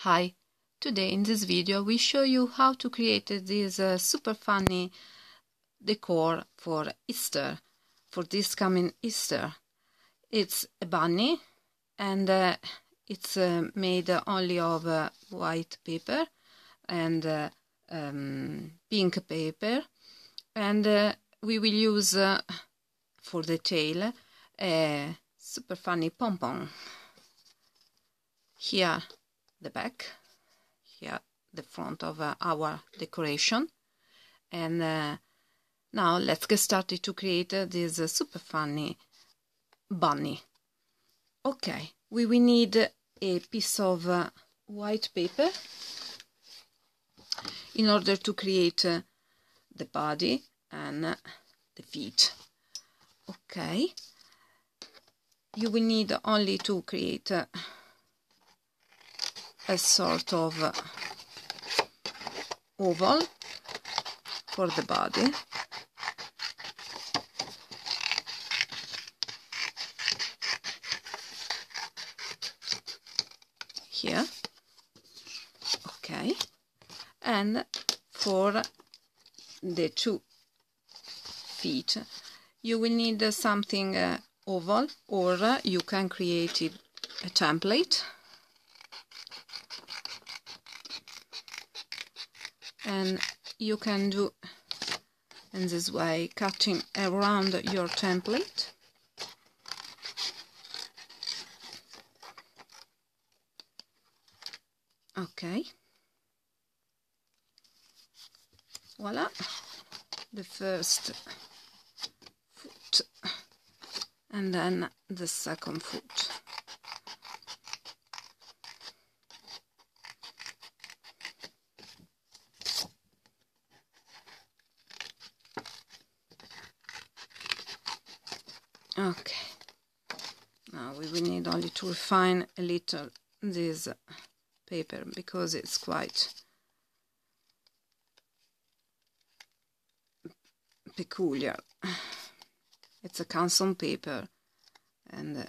Hi, today in this video we show you how to create this super funny decor for Easter, for this coming Easter. It's a bunny and it's made only of white paper and pink paper, and we will use for the tail a super funny pom-pom. Here the back, here the front of our decoration, and now let's get started to create this super funny bunny. Okay, we will need a piece of white paper in order to create the body and the feet. Okay, you will need only to create a sort of oval for the body. Here, okay, and for the 2 feet you will need something oval, or you can create a template. And you can do in this way, cutting around your template. Okay, voila, the first foot and then the second foot. Okay, now we will need only to refine a little this paper because it's quite peculiar. It's a canson paper and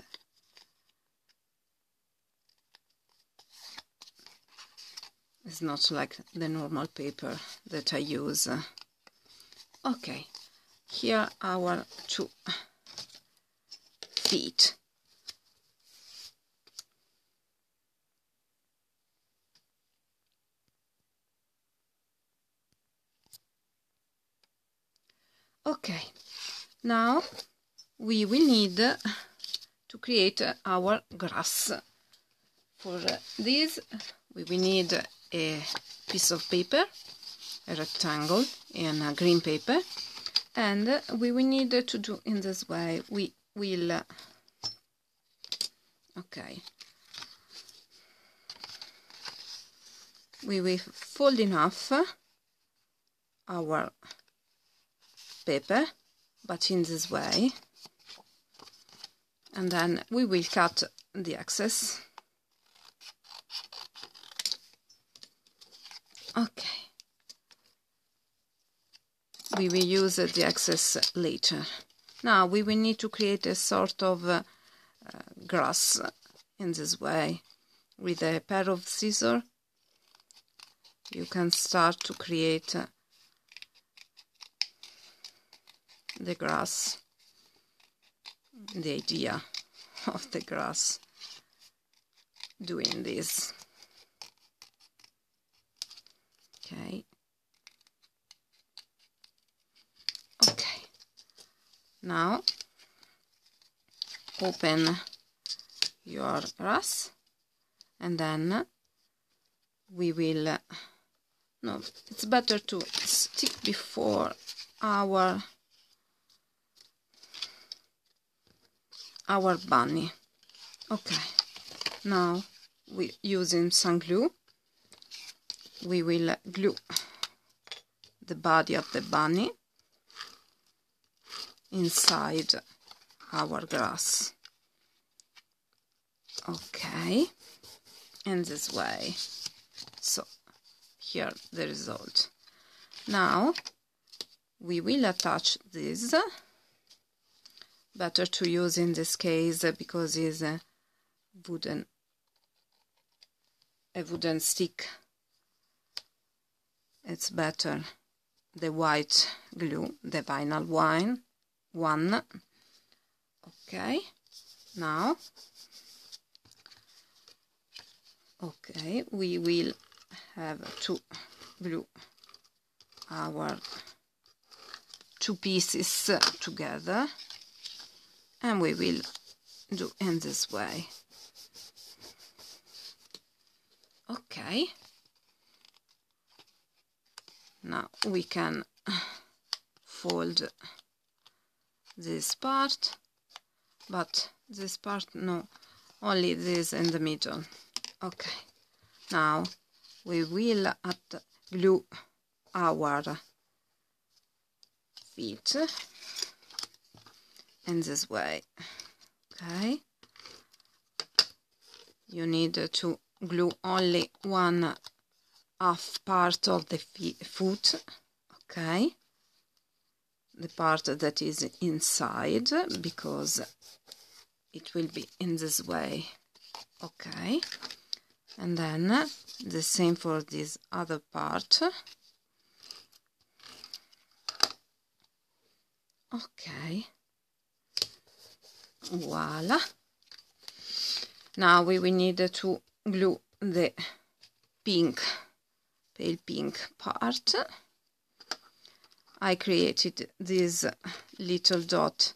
it's not like the normal paper that I use. Okay, here are our 2 feet. Okay, now we will need to create our grass. For this we will need a piece of paper, a rectangle in green paper, and we will need to do in this way. We will okay, we will fold in half our paper, but in this way, and then we will cut the excess. Okay, we will use the excess later. Now we will need to create a sort of grass in this way. With a pair of scissors you can start to create the grass, the idea of the grass doing this. Okay, okay, now open your grass, and then we will no, it's better to stick before our bunny. Okay, now we using some glue, we will glue the body of the bunny inside our grass. Okay, in this way. So here the result. Now we will attach this. Better to use in this case because it's a wooden a wooden stick, it's better the white glue, the vinyl one. Okay, now we will have to glue our two pieces together, and we will do in this way. Okay, now we can fold this part, but this part no, only this in the middle. Okay, now we will glue our feet in this way. Okay, you need to glue only one half part of the foot. Okay, the part that is inside, because it will be in this way. Okay, and then the same for this other part. Okay, voila. Now we will need to glue the pale pink part. I created this little dot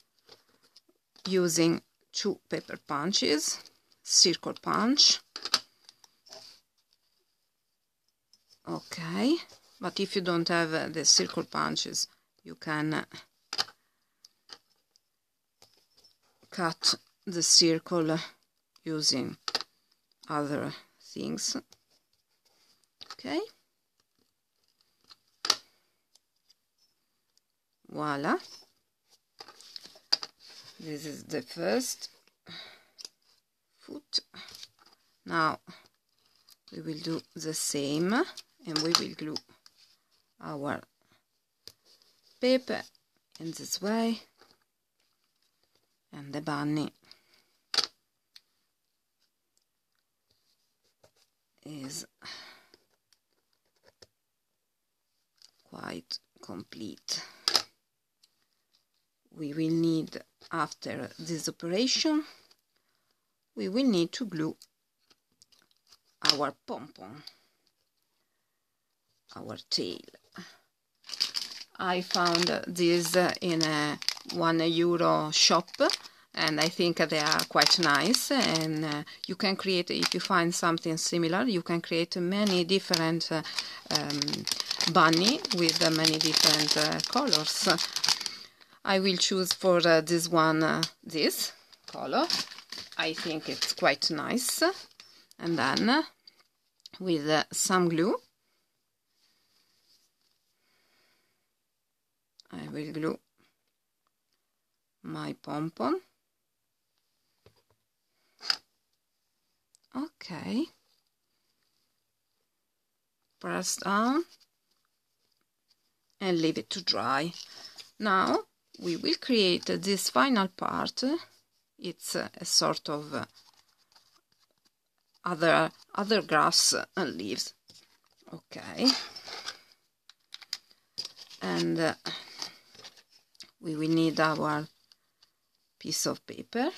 using 2 paper punches, circle punch. Okay, but if you don't have the circle punches, you can cut the circle using other things. Okay, voila, this is the first foot. Now we will do the same, and we will glue our paper in this way, and the bunny is quite complete. We will need, after this operation, we will need to glue our pom-pom, our tail. I found this in a €1 shop, and I think they are quite nice, and you can create, if you find something similar, you can create many different bunny with many different colors. I will choose for this one this color. I think it's quite nice. And then with some glue I will glue my pom-pom. Okay, press down and leave it to dry. Now we will create this final part. It's a sort of other grass leaves. Okay, and we will need our piece of paper,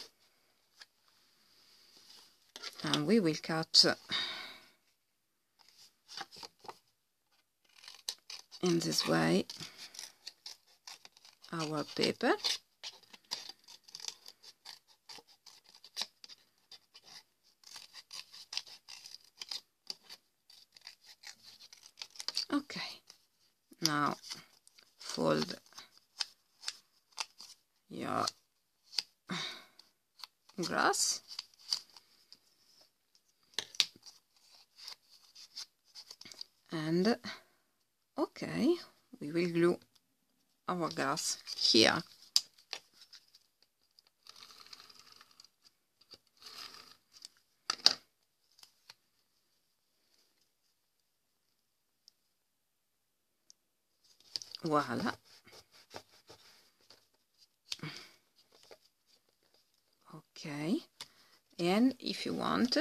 and we will cut in this way our paper. Okay, now fold your grass and okay, we will glue our grass here. Voila. Okay, and if you want,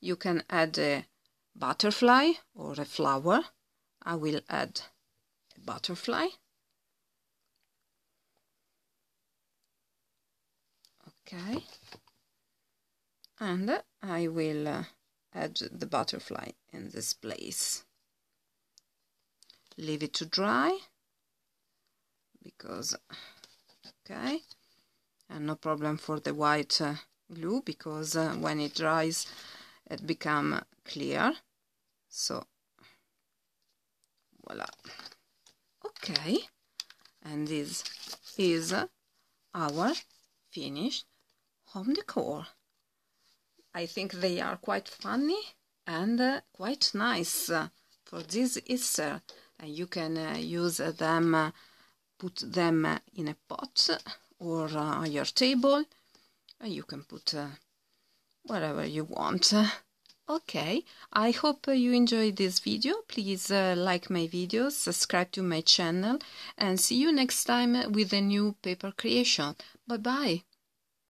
you can add butterfly or a flower, I will add a butterfly. Okay, and I will add the butterfly in this place. Leave it to dry because, okay, and no problem for the white glue, because when it dries it become clear. So voila. Okay, and this is our finished home decor. I think they are quite funny and quite nice for this Easter. You can use them, put them in a pot or on your table. You can put wherever you want. Okay, I hope you enjoyed this video. Please like my videos, subscribe to my channel, and see you next time with a new paper creation. Bye bye!